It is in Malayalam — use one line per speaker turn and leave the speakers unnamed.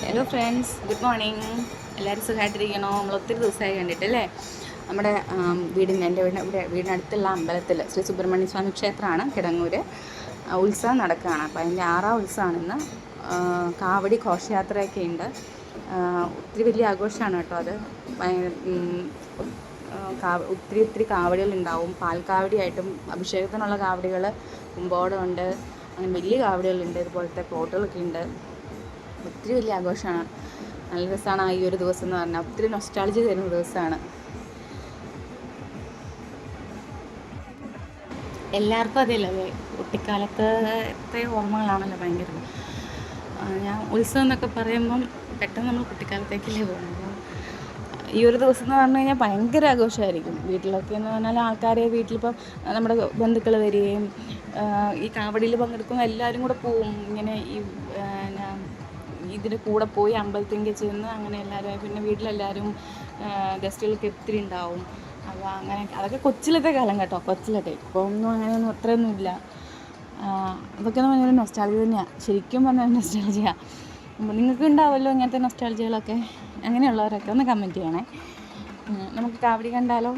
Hello friends, good morning. എല്ലാവരും സുഖമായിട്ടിരിക്കണോ? നമ്മൾ ഒത്തിരി ദിവസമായി കണ്ടിട്ടല്ലേ. നമ്മുടെ എൻ്റെ വീടിനടുത്തുള്ള അമ്പലത്തിൽ ശ്രീ സുബ്രഹ്മണ്യ സ്വാമി ക്ഷേത്രമാണ് കിടങ്ങൂർ. ഉത്സവം നടക്കുകയാണ്. അപ്പോൾ അതിൻ്റെ 6ാം ഉത്സവമാണ് ഇന്ന്. കാവടി ഘോഷയാത്രയൊക്കെ ഉണ്ട്. ഒത്തിരി വലിയ ആഘോഷമാണ് കേട്ടോ അത്. ഒത്തിരി കാവടികളുണ്ടാവും. പാൽക്കാവടിയായിട്ടും അഭിഷേകത്തിനുള്ള കാവടികൾ കുമ്പോടമുണ്ട്. അങ്ങനെ വലിയ കാവടികളുണ്ട്. ഇതുപോലത്തെ പ്ലോട്ടുകളൊക്കെ ഉണ്ട്. ഒത്തിരി വലിയ ആഘോഷമാണ്. നല്ല രസമാണ് ഈ ഒരു ദിവസം എന്ന് പറഞ്ഞാൽ. ഒത്തിരി നൊസ്റ്റാൾജി തരുന്ന ദിവസമാണ്. എല്ലാവർക്കും അതല്ലേ, കുട്ടിക്കാലത്തെ ഓർമ്മകളാണല്ലോ ഭയങ്കര. ഞാൻ ഉത്സവം എന്നൊക്കെ പറയുമ്പം പെട്ടെന്ന് നമ്മൾ കുട്ടിക്കാലത്തേക്കല്ലേ പോകുന്നത്. ഈ ഒരു ദിവസം എന്ന് പറഞ്ഞു കഴിഞ്ഞാൽ ഭയങ്കര ആഘോഷമായിരിക്കും. വീട്ടിലൊക്കെ എന്ന് പറഞ്ഞാൽ ആൾക്കാരെ വീട്ടിലിപ്പം നമ്മുടെ ബന്ധുക്കൾ വരികയും ഈ കാവടിയിൽ പങ്കെടുക്കുമ്പോൾ എല്ലാവരും കൂടെ പോവും. ഇങ്ങനെ ഇതിന് കൂടെ പോയി അമ്പലത്തിലേക്ക് ചെന്ന് അങ്ങനെ എല്ലാവരും, പിന്നെ വീട്ടിലെല്ലാവരും ഗസ്റ്റുകളൊക്കെ ഒത്തിരി ഉണ്ടാവും. അപ്പോൾ അങ്ങനെ അതൊക്കെ കൊച്ചിലത്തെ കാലം കേട്ടോ, കൊച്ചിലത്തെ. ഇപ്പോൾ ഒന്നും അങ്ങനെയൊന്നും അത്രയൊന്നും ഇല്ല. അതൊക്കെ എന്ന് പറഞ്ഞാൽ നൊസ്റ്റാൾജി തന്നെയാണ്, ശരിക്കും പറഞ്ഞാൽ നൊസ്റ്റാൾജിയാണ്. നിങ്ങൾക്ക് ഉണ്ടാവുമല്ലോ ഇങ്ങനത്തെ നൊസ്റ്റാൾജികളൊക്കെ. അങ്ങനെയുള്ളവരൊക്കെ ഒന്ന് കമൻറ്റ് ചെയ്യണേ. നമുക്ക് കാവടി കണ്ടാലോ?